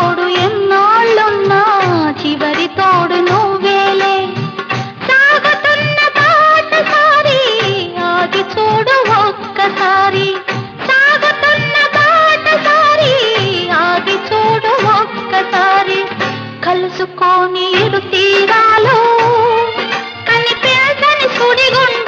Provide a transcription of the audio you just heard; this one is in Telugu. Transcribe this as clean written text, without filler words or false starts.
తోడు ఎన్నాళ్ళున్నా చివరి తోడు నువ్వేలే. సాగుతున్న బాటసారి ఆగి చూడు ఒక్కసారి, సాగుతున్న బాటసారి ఆగి చూడు ఒక్కసారి. కలుసుకోని ఇరు తీరాలు కనిపించని సుడిగుండాలు